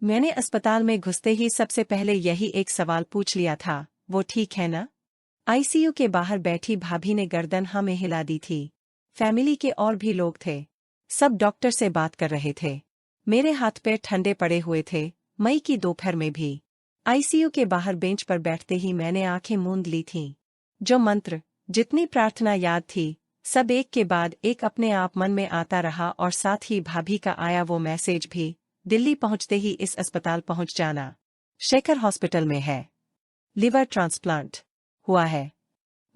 मैंने अस्पताल में घुसते ही सबसे पहले यही एक सवाल पूछ लिया था, वो ठीक है ना? आईसीयू के बाहर बैठी भाभी ने गर्दन हमें हिला दी थी। फैमिली के और भी लोग थे। सब डॉक्टर से बात कर रहे थे। मेरे हाथ पैर ठंडे पड़े हुए थे, मई की दोपहर में भी। आईसीयू के बाहर बेंच पर बैठते ही मैंने आंखें मूंद ली थीं। जो मंत्र, जितनी प्रार्थना याद थी, सब एक के बाद एक अपने आप मन में आता रहा और साथ ही भाभी का आया वो मैसेज भी, दिल्ली पहुंचते ही इस अस्पताल पहुंच जाना। शेखर हॉस्पिटल में है। लिवर ट्रांसप्लांट हुआ है।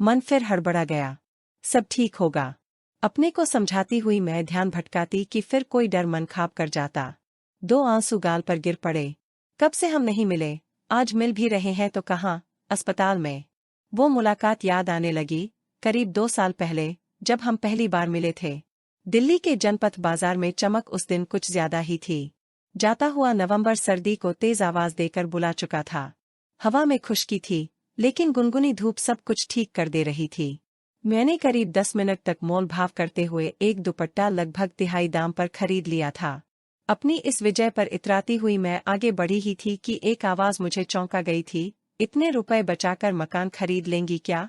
मन फिर हड़बड़ा गया। सब ठीक होगा। अपने को समझाती हुई मैं ध्यान भटकाती कि फिर कोई डर मन खाप कर जाता। 2 आंसू गाल पर गिर पड़े। कब से हम नहीं मिले, आज मिल भी रहे हैं तो कहाँ? अस्पताल में। वो मुलाकात याद आने लगी, करीब 2 साल पहले, जब हम पहली बार मिले थे। दिल्ली के जनपथ बाजार में चमक उस दिन कुछ ज्यादा ही थी। जाता हुआ नवंबर सर्दी को तेज आवाज देकर बुला चुका था। हवा में खुश्की थी, लेकिन गुनगुनी धूप सब कुछ ठीक कर दे रही थी। मैंने करीब 10 मिनट तक मोल भाव करते हुए एक दुपट्टा लगभग तिहाई दाम पर खरीद लिया था। अपनी इस विजय पर इतराती हुई मैं आगे बढ़ी ही थी कि एक आवाज मुझे चौंका गई थी, इतने रुपए बचाकर मकान खरीद लेंगी क्या?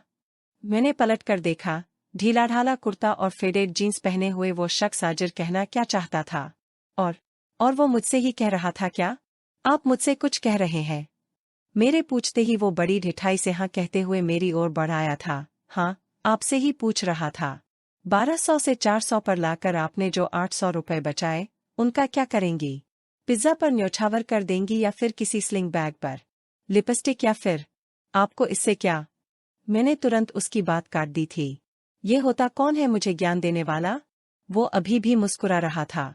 मैंने पलट कर देखा, ढीलाढाला कुर्ता और फेडेड जीन्स पहने हुए वो शख्स हाजिर कहना क्या चाहता था। और वो मुझसे ही कह रहा था क्या? आप मुझसे कुछ कह रहे हैं? मेरे पूछते ही वो बड़ी ढिठाई से हाँ कहते हुए मेरी ओर बढ़ आया था। हाँ, आपसे ही पूछ रहा था। 1200 से 400 पर लाकर आपने जो 800 रुपए बचाए, उनका क्या करेंगी? पिज्जा पर न्योछावर कर देंगी या फिर किसी स्लिंग बैग पर? लिपस्टिक या फिर? आपको इससे क्या? मैंने तुरंत उसकी बात काट दी थी। ये होता कौन है मुझे ज्ञान देने वाला? वो अभी भी मुस्कुरा रहा था।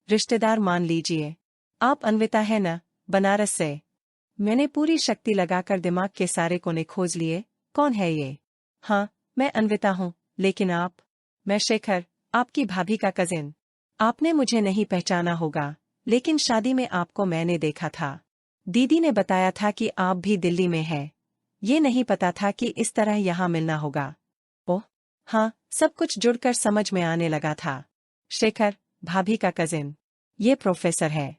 रिश्तेदार मान लीजिए। आप अन्विता है न, बनारस से? मैंने पूरी शक्ति लगाकर दिमाग के सारे कोने खोज लिए। कौन है ये? हाँ, मैं अन्विता हूँ, लेकिन आप? मैं शेखर, आपकी भाभी का कजिन। आपने मुझे नहीं पहचाना होगा, लेकिन शादी में आपको मैंने देखा था। दीदी ने बताया था कि आप भी दिल्ली में हैं। ये नहीं पता था कि इस तरह यहाँ मिलना होगा। ओह, हाँ, सब कुछ जुड़कर समझ में आने लगा था। शेखर, भाभी का कजिन। ये प्रोफेसर है।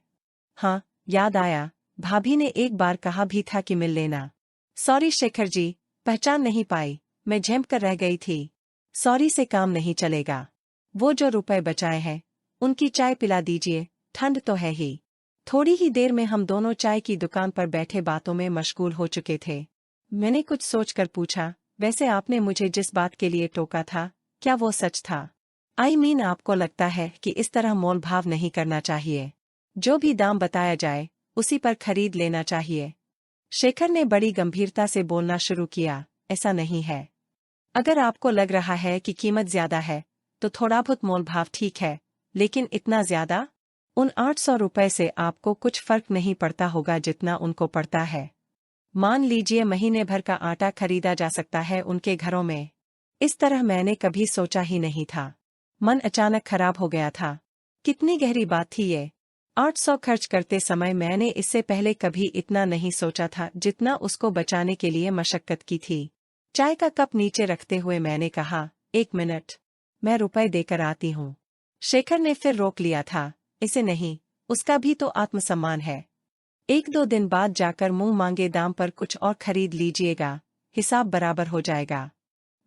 हाँ, याद आया, भाभी ने एक बार कहा भी था कि मिल लेना। सॉरी शेखर जी, पहचान नहीं पाई, मैं झेंप कर रह गई थी। सॉरी से काम नहीं चलेगा। वो जो रुपए बचाए हैं, उनकी चाय पिला दीजिए, ठंड तो है ही। थोड़ी ही देर में हम दोनों चाय की दुकान पर बैठे बातों में मशगूल हो चुके थे। मैंने कुछ सोचकर पूछा, वैसे आपने मुझे जिस बात के लिए टोका था, क्या वो सच था? आपको लगता है कि इस तरह मोल भाव नहीं करना चाहिए? जो भी दाम बताया जाए, उसी पर खरीद लेना चाहिए। शेखर ने बड़ी गंभीरता से बोलना शुरू किया, ऐसा नहीं है। अगर आपको लग रहा है कि कीमत ज्यादा है, तो थोड़ा बहुत मोल भाव ठीक है, लेकिन इतना ज्यादा? उन 800 रुपए से आपको कुछ फर्क नहीं पड़ता होगा जितना उनको पड़ता है। मान लीजिए महीने भर का आटा खरीदा जा सकता है उनके घरों में। इस तरह मैंने कभी सोचा ही नहीं था। मन अचानक खराब हो गया था। कितनी गहरी बात थी ये। 800 खर्च करते समय मैंने इससे पहले कभी इतना नहीं सोचा था जितना उसको बचाने के लिए मशक्कत की थी। चाय का कप नीचे रखते हुए मैंने कहा, 1 मिनट, मैं रुपए देकर आती हूँ। शेखर ने फिर रोक लिया था, इसे नहीं, उसका भी तो आत्मसम्मान है। 1-2 दिन बाद जाकर मुंह मांगे दाम पर कुछ और खरीद लीजिएगा, हिसाब बराबर हो जाएगा।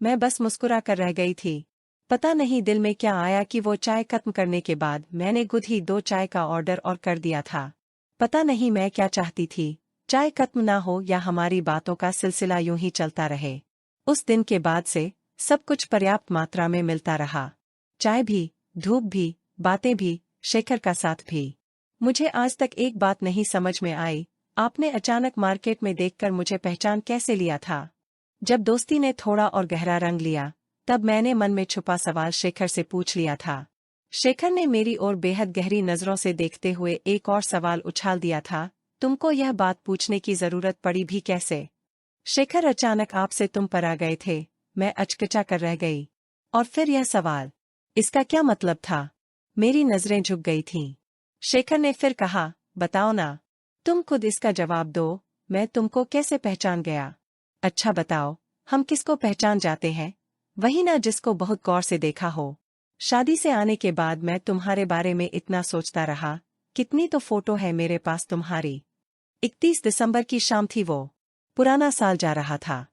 मैं बस मुस्कुरा कर रह गई थी। पता नहीं दिल में क्या आया कि वो चाय खत्म करने के बाद मैंने खुद ही 2 चाय का ऑर्डर और कर दिया था। पता नहीं मैं क्या चाहती थी, चाय खत्म ना हो या हमारी बातों का सिलसिला यूं ही चलता रहे। उस दिन के बाद से सब कुछ पर्याप्त मात्रा में मिलता रहा। चाय भी, धूप भी, बातें भी, शेखर का साथ भी। मुझे आज तक एक बात नहीं समझ में आई, आपने अचानक मार्केट में देखकर मुझे पहचान कैसे लिया था? जब दोस्ती ने थोड़ा और गहरा रंग लिया, तब मैंने मन में छुपा सवाल शेखर से पूछ लिया था। शेखर ने मेरी ओर बेहद गहरी नजरों से देखते हुए एक और सवाल उछाल दिया था, तुमको यह बात पूछने की जरूरत पड़ी भी कैसे? शेखर, अचानक आपसे तुम पर आ गए थे, मैं अचकचा कर रह गई। और फिर यह सवाल, इसका क्या मतलब था? मेरी नजरें झुक गई थीं। शेखर ने फिर कहा, बताओ ना, तुम खुद इसका जवाब दो, मैं तुमको कैसे पहचान गया? अच्छा बताओ, हम किसको पहचान जाते हैं? वही ना जिसको बहुत गौर से देखा हो। शादी से आने के बाद मैं तुम्हारे बारे में इतना सोचता रहा, कितनी तो फोटो है मेरे पास तुम्हारी। 31 दिसंबर की शाम थी वो। पुराना साल जा रहा था।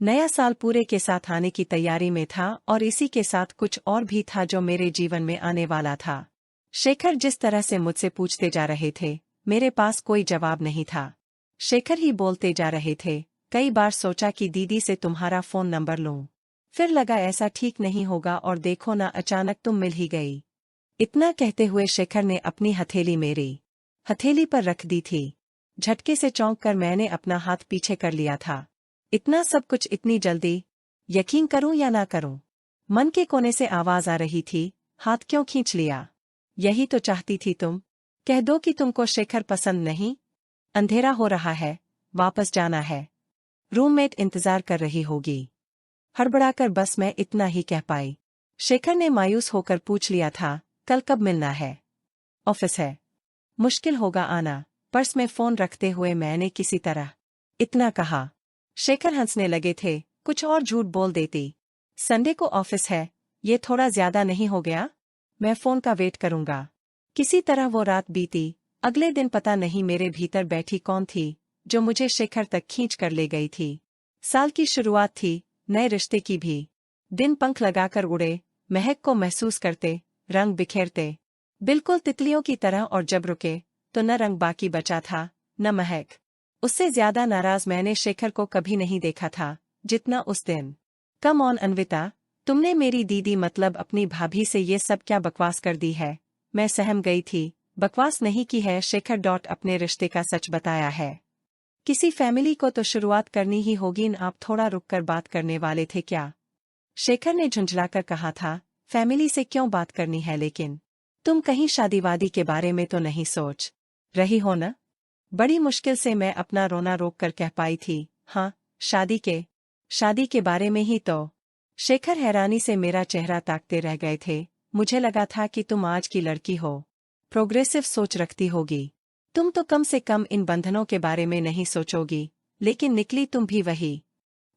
नया साल पूरे के साथ आने की तैयारी में था और इसी के साथ कुछ और भी था जो मेरे जीवन में आने वाला था। शेखर जिस तरह से मुझसे पूछते जा रहे थे, मेरे पास कोई जवाब नहीं था। शेखर ही बोलते जा रहे थे। कई बार सोचा कि दीदी से तुम्हारा फोन नंबर लूं। फिर लगा ऐसा ठीक नहीं होगा और देखो ना अचानक तुम मिल ही गई। इतना कहते हुए शेखर ने अपनी हथेली मेरी हथेली पर रख दी थी। झटके से चौंक कर मैंने अपना हाथ पीछे कर लिया था। इतना सब कुछ इतनी जल्दी? यकीन करूं या ना करूं? मन के कोने से आवाज आ रही थी, हाथ क्यों खींच लिया? यही तो चाहती थी तुम। कह दो कि तुमको शेखर पसंद नहीं। अंधेरा हो रहा है, वापस जाना है। रूममेट इंतजार कर रही होगी। हड़बड़ाकर बस मैं इतना ही कह पाई। शेखर ने मायूस होकर पूछ लिया था, कल कब मिलना है? ऑफिस है, मुश्किल होगा आना। पर्स में फोन रखते हुए मैंने किसी तरह इतना कहा। शेखर हंसने लगे थे, कुछ और झूठ बोल देती। संडे को ऑफिस है, ये थोड़ा ज्यादा नहीं हो गया? मैं फोन का वेट करूंगा। किसी तरह वो रात बीती। अगले दिन पता नहीं मेरे भीतर बैठी कौन थी जो मुझे शेखर तक खींच कर ले गई थी। साल की शुरुआत थी, नए रिश्ते की भी। दिन पंख लगाकर उड़े, महक को महसूस करते, रंग बिखेरते, बिल्कुल तितलियों की तरह। और जब रुके तो न रंग बाकी बचा था, न महक। उससे ज्यादा नाराज मैंने शेखर को कभी नहीं देखा था जितना उस दिन। कम ऑन अन्विता, तुमने मेरी दीदी मतलब अपनी भाभी से ये सब क्या बकवास कर दी है? मैं सहम गई थी। बकवास नहीं की है शेखर अपने रिश्ते का सच बताया है। किसी फैमिली को तो शुरुआत करनी ही होगी न। आप थोड़ा रुककर बात करने वाले थे क्या? शेखर ने झुंझलाकर कहा था। फैमिली से क्यों बात करनी है लेकिन? तुम कहीं शादीवादी के बारे में तो नहीं सोच रही हो न? बड़ी मुश्किल से मैं अपना रोना रोक कर कह पाई थी, हाँ, शादी के बारे में ही तो। शेखर हैरानी से मेरा चेहरा ताकते रह गए थे। मुझे लगा था कि तुम आज की लड़की हो, प्रोग्रेसिव सोच रखती होगी। तुम तो कम से कम इन बंधनों के बारे में नहीं सोचोगी, लेकिन निकली तुम भी वही।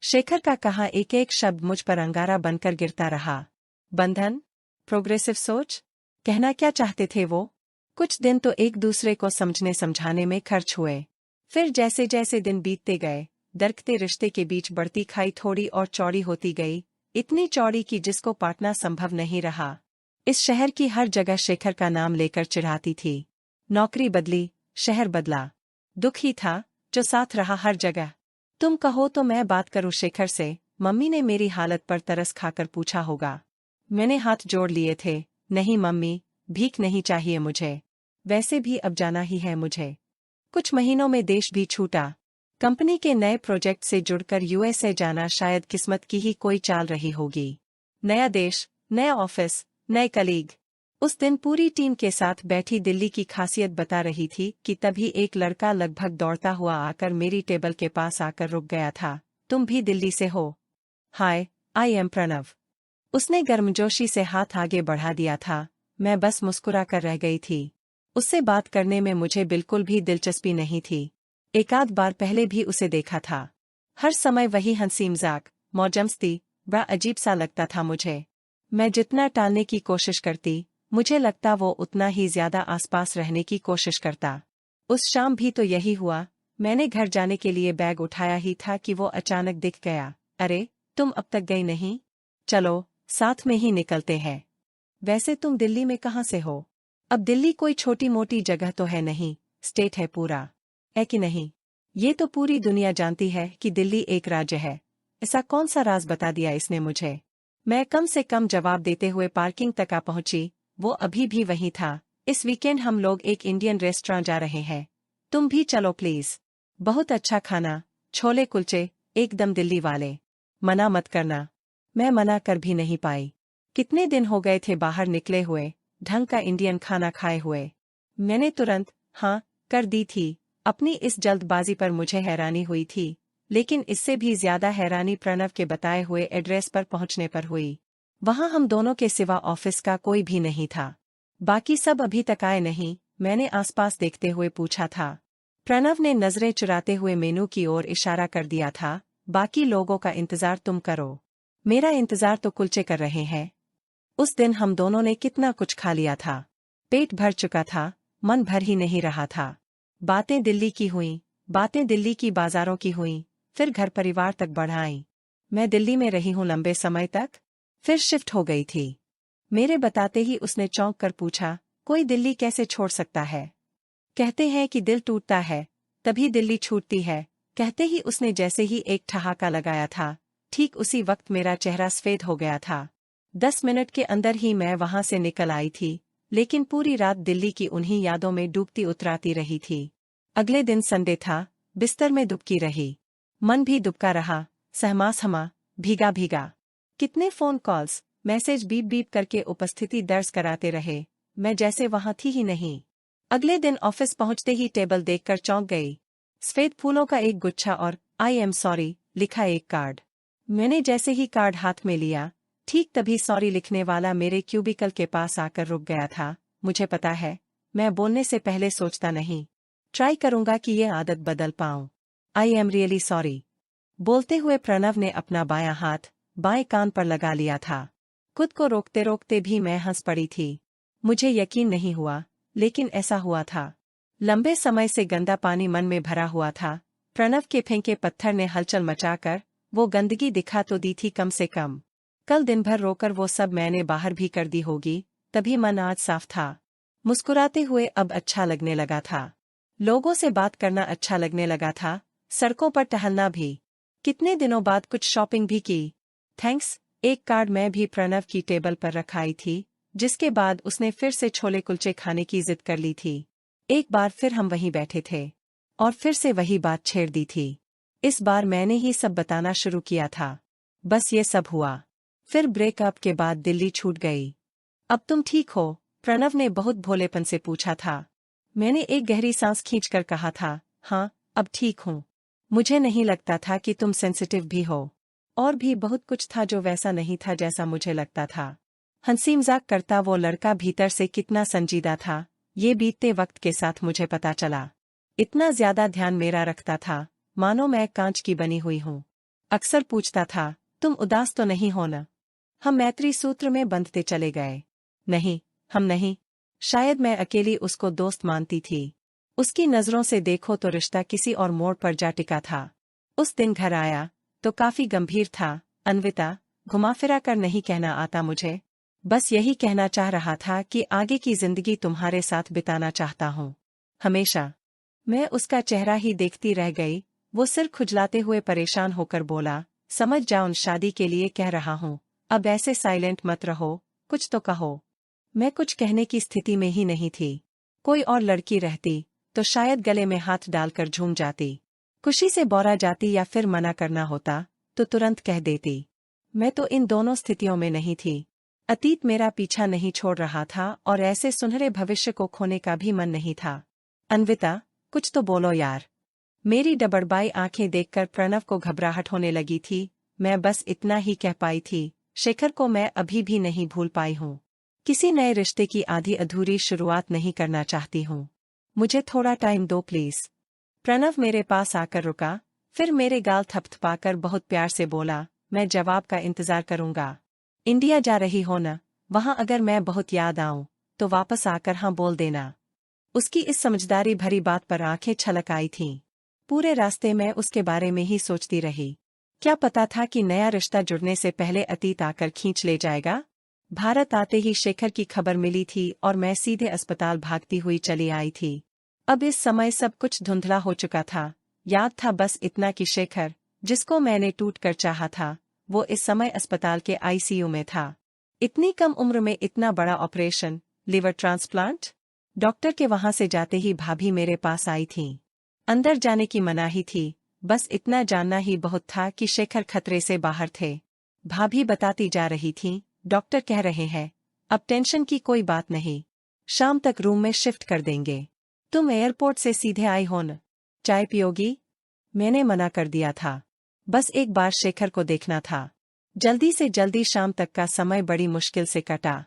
शेखर का कहा एक एक शब्द मुझ पर अंगारा बनकर गिरता रहा। बंधन? प्रोग्रेसिव सोच? कहना क्या चाहते थे वो? कुछ दिन तो एक दूसरे को समझने समझाने में खर्च हुए। फिर जैसे जैसे दिन बीतते गए, दरकते रिश्ते के बीच बढ़ती खाई थोड़ी और चौड़ी होती गई, इतनी चौड़ी कि जिसको पाटना संभव नहीं रहा। इस शहर की हर जगह शेखर का नाम लेकर चिढ़ाती थी। नौकरी बदली, शहर बदला, दुख ही था जो साथ रहा हर जगह। तुम कहो तो मैं बात करूं शेखर से? मम्मी ने मेरी हालत पर तरस खाकर पूछा होगा। मैंने हाथ जोड़ लिए थे। नहीं मम्मी, भीख नहीं चाहिए मुझे। वैसे भी अब जाना ही है मुझे। कुछ महीनों में देश भी छूटा। कंपनी के नए प्रोजेक्ट से जुड़कर यूएसए जाना शायद किस्मत की ही कोई चाल रही होगी। नया देश, नया ऑफिस, नए कलीग। उस दिन पूरी टीम के साथ बैठी दिल्ली की खासियत बता रही थी कि तभी एक लड़का लगभग दौड़ता हुआ आकर मेरी टेबल के पास आकर रुक गया था। तुम भी दिल्ली से हो? हाय, आई एम प्रणव। उसने गर्मजोशी से हाथ आगे बढ़ा दिया था। मैं बस मुस्कुरा कर रह गई थी। उससे बात करने में मुझे बिल्कुल भी दिलचस्पी नहीं थी। एकाध बार पहले भी उसे देखा था। हर समय वही हंसी मजाक, मौजमस्ती, बड़ा अजीब सा लगता था मुझे। मैं जितना टालने की कोशिश करती, मुझे लगता वो उतना ही ज्यादा आसपास रहने की कोशिश करता। उस शाम भी तो यही हुआ। मैंने घर जाने के लिए बैग उठाया ही था कि वो अचानक दिख गया। अरे, तुम अब तक गई नहीं? चलो, साथ में ही निकलते हैं। वैसे तुम दिल्ली में कहाँ से हो? अब दिल्ली कोई छोटी मोटी जगह तो है नहीं, स्टेट है पूरा। है कि नहीं? ये तो पूरी दुनिया जानती है कि दिल्ली एक राज्य है। ऐसा कौन सा राज बता दिया इसने मुझे? मैं कम से कम जवाब देते हुए पार्किंग तक आ पहुंची। वो अभी भी वहीं था। इस वीकेंड हम लोग एक इंडियन रेस्टोरेंट जा रहे हैं। तुम भी चलो प्लीज। बहुत अच्छा खाना, छोले कुलचे, एकदम दिल्ली वाले। मना मत करना। मैं मना कर भी नहीं पाई। कितने दिन हो गए थे बाहर निकले हुए, ढंग का इंडियन खाना खाए हुए। मैंने तुरंत हाँ कर दी थी। अपनी इस जल्दबाजी पर मुझे हैरानी हुई थी, लेकिन इससे भी ज्यादा हैरानी प्रणव के बताए हुए एड्रेस पर पहुंचने पर हुई। वहां हम दोनों के सिवा ऑफिस का कोई भी नहीं था। बाकी सब अभी तक आए नहीं, मैंने आसपास देखते हुए पूछा था। प्रणव ने नजरें चुराते हुए मेनू की ओर इशारा कर दिया था। बाकी लोगों का इंतजार तुम करो, मेरा इंतजार तो कुलचे कर रहे हैं। उस दिन हम दोनों ने कितना कुछ खा लिया था। पेट भर चुका था, मन भर ही नहीं रहा था। बातें दिल्ली की हुईं, बातें दिल्ली की बाजारों की हुईं, फिर घर परिवार तक बढ़ आईं। मैं दिल्ली में रही हूँ लंबे समय तक, फिर शिफ्ट हो गई थी। मेरे बताते ही उसने चौंक कर पूछा, कोई दिल्ली कैसे छोड़ सकता है? कहते हैं कि दिल टूटता है, तभी दिल्ली छूटती है। कहते ही उसने जैसे ही एक ठहाका लगाया था, ठीक उसी वक्त मेरा चेहरा सफेद हो गया था। 10 मिनट के अंदर ही मैं वहां से निकल आई थी, लेकिन पूरी रात दिल्ली की उन्हीं यादों में डूबती उतराती रही थी। अगले दिन संडे था, बिस्तर में दुबकी रही। मन भी दुबका रहा, सहमा भीगा भीगा। कितने phone calls, message beep beep करके उपस्थिति दर्ज कराते रहे, मैं जैसे वहां थी ही नहीं। अगले दिन ऑफिस पहुंचते ही टेबल देखकर चौंक गई। सफेद फूलों का एक गुच्छा और आई एम सॉरी लिखा एक कार्ड। मैंने जैसे ही कार्ड हाथ में लिया, ठीक तभी सॉरी लिखने वाला मेरे क्यूबिकल के पास आकर रुक गया था। मुझे पता है, मैं बोलने से पहले सोचता नहीं। ट्राई करूंगा कि ये आदत बदल पाऊं। I am really sorry. बोलते हुए प्रणव ने अपना बायां हाथ बाएं कान पर लगा लिया था। खुद को रोकते रोकते भी मैं हंस पड़ी थी। मुझे यकीन नहीं हुआ, लेकिन ऐसा हुआ था। लंबे समय से गंदा पानी मन में भरा हुआ था। प्रणव के फेंके पत्थर ने हलचल मचाकर वो गंदगी दिखा तो दी थी कम से कम। कल दिन भर रोकर वो सब मैंने बाहर भी कर दी होगी, तभी मन आज साफ था। मुस्कुराते हुए अब अच्छा लगने लगा था। लोगों से बात करना अच्छा लगने लगा था, सड़कों पर टहलना भी। कितने दिनों बाद कुछ शॉपिंग भी की। थैंक्स। एक कार्ड मैं भी प्रणव की टेबल पर रखाई थी, जिसके बाद उसने फिर से छोले कुलचे खाने की जिद कर ली थी। एक बार फिर हम वहीं बैठे थे और फिर से वही बात छेड़ दी थी। इस बार मैंने ही सब बताना शुरू किया था। बस ये सब हुआ। फिर ब्रेकअप के बाद दिल्ली छूट गई। अब तुम ठीक हो? प्रणव ने बहुत भोलेपन से पूछा था। मैंने एक गहरी सांस खींचकर कहा था, हाँ, अब ठीक हूँ। मुझे नहीं लगता था कि तुम सेंसिटिव भी हो। और भी बहुत कुछ था जो वैसा नहीं था जैसा मुझे लगता था। हंसी मजाक करता वो लड़का भीतर से कितना संजीदा था, ये बीतते वक्त के साथ मुझे पता चला। इतना ज्यादा ध्यान मेरा रखता था, मानो मैं कांच की बनी हुई हूँ। अक्सर पूछता था, तुम उदास तो नहीं हो न? हम मैत्री सूत्र में बंधते चले गए। नहीं, हम नहीं। शायद मैं अकेली उसको दोस्त मानती थी। उसकी नजरों से देखो तो रिश्ता किसी और मोड़ पर जा टिका था। उस दिन घर आया तो काफी गंभीर था। अन्विता, घुमा फिरा कर नहीं कहना आता मुझे। बस यही कहना चाह रहा था कि आगे की जिंदगी तुम्हारे साथ बिताना चाहता हूँ, हमेशा। मैं उसका चेहरा ही देखती रह गई। वो सिर खुजलाते हुए परेशान होकर बोला, समझ जाओ, शादी के लिए कह रहा हूँ, अब ऐसे साइलेंट मत रहो, कुछ तो कहो। मैं कुछ कहने की स्थिति में ही नहीं थी। कोई और लड़की रहती तो शायद गले में हाथ डालकर झूम जाती, खुशी से बौरा जाती, या फिर मना करना होता तो तुरंत कह देती। मैं तो इन दोनों स्थितियों में नहीं थी। अतीत मेरा पीछा नहीं छोड़ रहा था और ऐसे सुनहरे भविष्य को खोने का भी मन नहीं था। अन्विता, कुछ तो बोलो यार। मेरी डबडबाई आंखें देखकर प्रणव को घबराहट होने लगी थी। मैं बस इतना ही कह पाई थी, शेखर को मैं अभी भी नहीं भूल पाई हूँ। किसी नए रिश्ते की आधी अधूरी शुरुआत नहीं करना चाहती हूँ। मुझे थोड़ा टाइम दो प्लीज। प्रणव मेरे पास आकर रुका, फिर मेरे गाल थपथपाकर बहुत प्यार से बोला, मैं जवाब का इंतजार करूंगा। इंडिया जा रही हो न? वहां अगर मैं बहुत याद आऊं तो वापस आकर हाँ बोल देना। उसकी इस समझदारी भरी बात पर आंखें छलक आई थीं। पूरे रास्ते में उसके बारे में ही सोचती रही। क्या पता था कि नया रिश्ता जुड़ने से पहले अतीत आकर खींच ले जाएगा। भारत आते ही शेखर की खबर मिली थी और मैं सीधे अस्पताल भागती हुई चली आई थी। अब इस समय सब कुछ धुंधला हो चुका था। याद था बस इतना कि शेखर, जिसको मैंने टूट कर चाहा था, वो इस समय अस्पताल के आईसीयू में था। इतनी कम उम्र में इतना बड़ा ऑपरेशन, लिवर ट्रांसप्लांट। डॉक्टर के वहां से जाते ही भाभी मेरे पास आई थीं। अंदर जाने की मनाही थी, बस इतना जानना ही बहुत था कि शेखर खतरे से बाहर थे। भाभी बताती जा रही थीं, डॉक्टर कह रहे हैं, अब टेंशन की कोई बात नहीं, शाम तक रूम में शिफ्ट कर देंगे। तुम एयरपोर्ट से सीधे आई हो न? चाय पियोगी? मैंने मना कर दिया था। बस एक बार शेखर को देखना था। जल्दी से जल्दी शाम तक का समय बड़ी मुश्किल से कटा।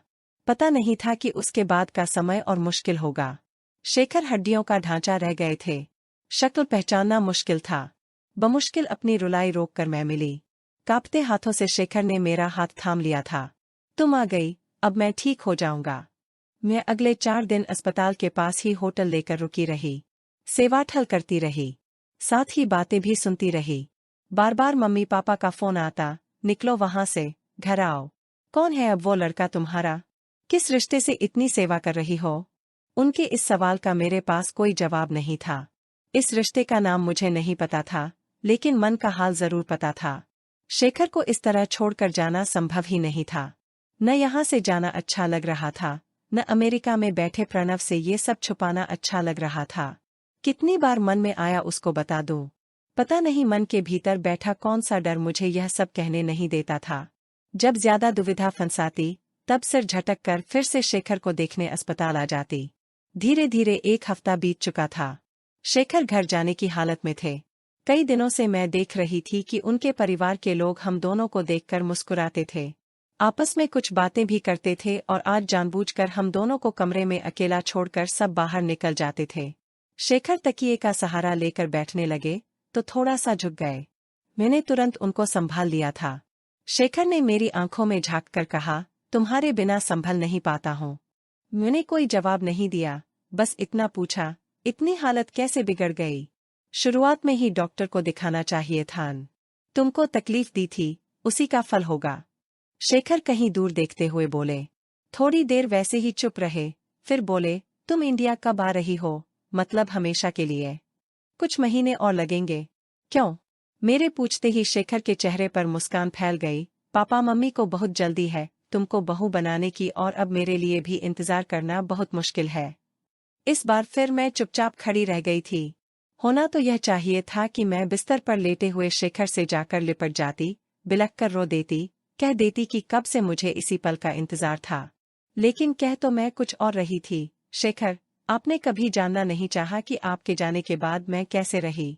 पता नहीं था कि उसके बाद का समय और मुश्किल होगा। शेखर हड्डियों का ढांचा रह गए थे। शक्ल पहचानना मुश्किल था। बमुश्किल अपनी रुलाई रोककर मैं मिली। कांपते हाथों से शेखर ने मेरा हाथ थाम लिया था। तुम आ गई, अब मैं ठीक हो जाऊंगा। मैं अगले 4 दिन अस्पताल के पास ही होटल लेकर रुकी रही। सेवाठल करती रही, साथ ही बातें भी सुनती रही। बार बार मम्मी पापा का फोन आता, निकलो वहां से, घर आओ। कौन है अब वो लड़का तुम्हारा? किस रिश्ते से इतनी सेवा कर रही हो? उनके इस सवाल का मेरे पास कोई जवाब नहीं था। इस रिश्ते का नाम मुझे नहीं पता था, लेकिन मन का हाल जरूर पता था। शेखर को इस तरह छोड़कर जाना संभव ही नहीं था। न यहाँ से जाना अच्छा लग रहा था, न अमेरिका में बैठे प्रणव से ये सब छुपाना अच्छा लग रहा था। कितनी बार मन में आया उसको बता दूं, पता नहीं मन के भीतर बैठा कौन सा डर मुझे यह सब कहने नहीं देता था। जब ज्यादा दुविधा फंसाती, तब सिर झटक कर फिर से शेखर को देखने अस्पताल आ जाती। धीरे धीरे 1 हफ्ता बीत चुका था। शेखर घर जाने की हालत में थे। कई दिनों से मैं देख रही थी कि उनके परिवार के लोग हम दोनों को देखकर मुस्कुराते थे, आपस में कुछ बातें भी करते थे, और आज जानबूझकर हम दोनों को कमरे में अकेला छोड़कर सब बाहर निकल जाते थे। शेखर तकिए का सहारा लेकर बैठने लगे तो थोड़ा सा झुक गए। मैंने तुरंत उनको संभाल लिया था। शेखर ने मेरी आंखों में झांककर कहा, तुम्हारे बिना संभल नहीं पाता हूँ। मैंने कोई जवाब नहीं दिया, बस इतना पूछा, इतनी हालत कैसे बिगड़ गई? शुरुआत में ही डॉक्टर को दिखाना चाहिए था। तुमको तकलीफ दी थी, उसी का फल होगा। शेखर कहीं दूर देखते हुए बोले। थोड़ी देर वैसे ही चुप रहे, फिर बोले, तुम इंडिया कब आ रही हो? मतलब हमेशा के लिए? कुछ महीने और लगेंगे। क्यों? मेरे पूछते ही शेखर के चेहरे पर मुस्कान फैल गई। पापा मम्मी को बहुत जल्दी है तुमको बहू बनाने की, और अब मेरे लिए भी इंतजार करना बहुत मुश्किल है। इस बार फिर मैं चुपचाप खड़ी रह गई थी। होना तो यह चाहिए था कि मैं बिस्तर पर लेटे हुए शेखर से जाकर लिपट जाती, बिलख कर रो देती, कह देती कि कब से मुझे इसी पल का इंतजार था। लेकिन कह तो मैं कुछ और रही थी। शेखर, आपने कभी जानना नहीं चाहा कि आपके जाने के बाद मैं कैसे रही।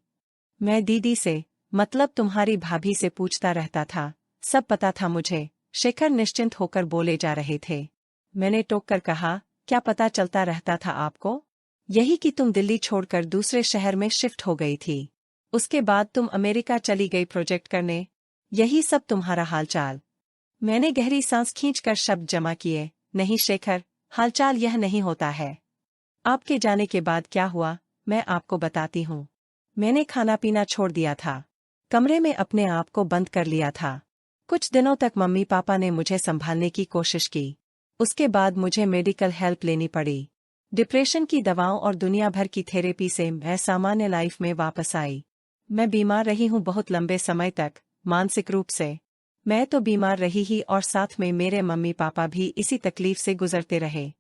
मैं दीदी से, मतलब तुम्हारी भाभी से पूछता रहता था, सब पता था मुझे। शेखर निश्चिंत होकर बोले जा रहे थे। मैंने टोक कर कहा, क्या पता चलता रहता था आपको? यही कि तुम दिल्ली छोड़कर दूसरे शहर में शिफ्ट हो गई थी। उसके बाद तुम अमेरिका चली गई प्रोजेक्ट करने। यही सब तुम्हारा हालचाल? मैंने गहरी सांस खींचकर शब्द जमा किए, नहीं शेखर, हालचाल यह नहीं होता है। आपके जाने के बाद क्या हुआ, मैं आपको बताती हूँ। मैंने खाना पीना छोड़ दिया था, कमरे में अपने आप को बंद कर लिया था। कुछ दिनों तक मम्मी पापा ने मुझे संभालने की कोशिश की। उसके बाद मुझे मेडिकल हेल्प लेनी पड़ी। डिप्रेशन की दवाओं और दुनिया भर की थेरेपी से मैं सामान्य लाइफ में वापस आई। मैं बीमार रही हूँ बहुत लंबे समय तक, मानसिक रूप से। मैं तो बीमार रही ही, और साथ में मेरे मम्मी पापा भी इसी तकलीफ से गुजरते रहे।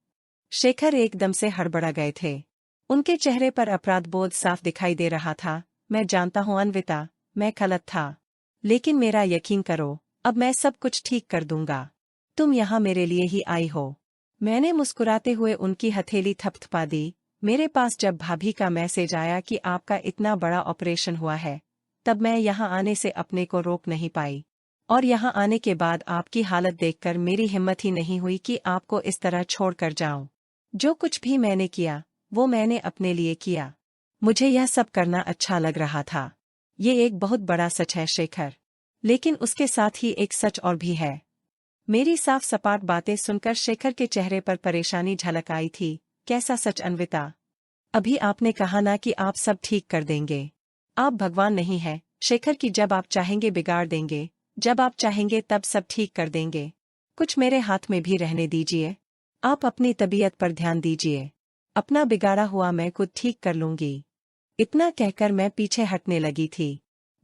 शेखर एकदम से हड़बड़ा गए थे। उनके चेहरे पर अपराध बोध साफ दिखाई दे रहा था। मैं जानता हूँ अन्विता, मैं गलत था, लेकिन मेरा यकीन करो, अब मैं सब कुछ ठीक कर दूंगा। तुम यहाँ मेरे लिए ही आई हो। मैंने मुस्कुराते हुए उनकी हथेली थपथपा दी। मेरे पास जब भाभी का मैसेज आया कि आपका इतना बड़ा ऑपरेशन हुआ है, तब मैं यहाँ आने से अपने को रोक नहीं पाई। और यहाँ आने के बाद आपकी हालत देखकर मेरी हिम्मत ही नहीं हुई कि आपको इस तरह छोड़कर जाऊं। जो कुछ भी मैंने किया, वो मैंने अपने लिए किया। मुझे यह सब करना अच्छा लग रहा था। ये एक बहुत बड़ा सच है शेखर, लेकिन उसके साथ ही एक सच और भी है। मेरी साफ सपाट बातें सुनकर शेखर के चेहरे पर परेशानी झलक आई थी। कैसा सच अन्विता? अभी आपने कहा ना कि आप सब ठीक कर देंगे। आप भगवान नहीं हैं शेखर, की जब आप चाहेंगे बिगाड़ देंगे, जब आप चाहेंगे तब सब ठीक कर देंगे। कुछ मेरे हाथ में भी रहने दीजिए। आप अपनी तबीयत पर ध्यान दीजिए। अपना बिगाड़ा हुआ मैं खुद ठीक कर लूंगी। इतना कहकर मैं पीछे हटने लगी थी।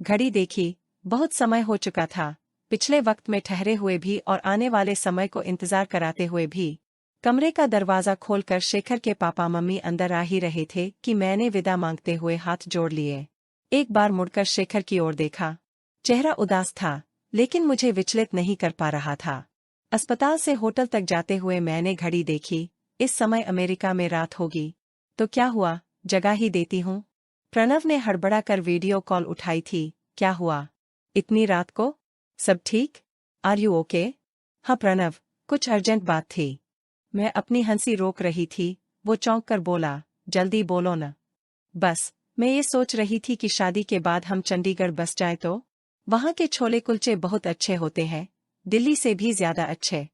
घड़ी देखी, बहुत समय हो चुका था। पिछले वक्त में ठहरे हुए भी और आने वाले समय को इंतजार कराते हुए भी। कमरे का दरवाजा खोलकर शेखर के पापा मम्मी अंदर आ ही रहे थे कि मैंने विदा मांगते हुए हाथ जोड़ लिए। एक बार मुड़कर शेखर की ओर देखा। चेहरा उदास था, लेकिन मुझे विचलित नहीं कर पा रहा था। अस्पताल से होटल तक जाते हुए मैंने घड़ी देखी। इस समय अमेरिका में रात होगी। तो क्या हुआ, जगा ही देती हूँ। प्रणव ने हड़बड़ा कर वीडियो कॉल उठाई थी। क्या हुआ इतनी रात को? सब ठीक? Are you okay? हाँ प्रणव, कुछ अर्जेंट बात थी। मैं अपनी हंसी रोक रही थी। वो चौंक कर बोला, जल्दी बोलो न। बस, मैं ये सोच रही थी कि शादी के बाद हम चंडीगढ़ बस जाएं तो। वहाँ के छोले कुलचे बहुत अच्छे होते हैं, दिल्ली से भी ज्यादा अच्छे।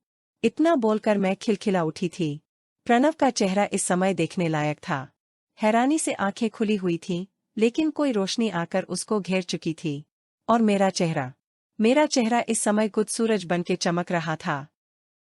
इतना बोलकर मैं खिलखिला उठी थी। प्रणव का चेहरा इस समय देखने लायक था। हैरानी से आंखें खुली हुई थीं, लेकिन कोई रोशनी आकर उसको घेर चुकी थी। और मेरा चेहरा इस समय कुछ सूरज बन के चमक रहा था।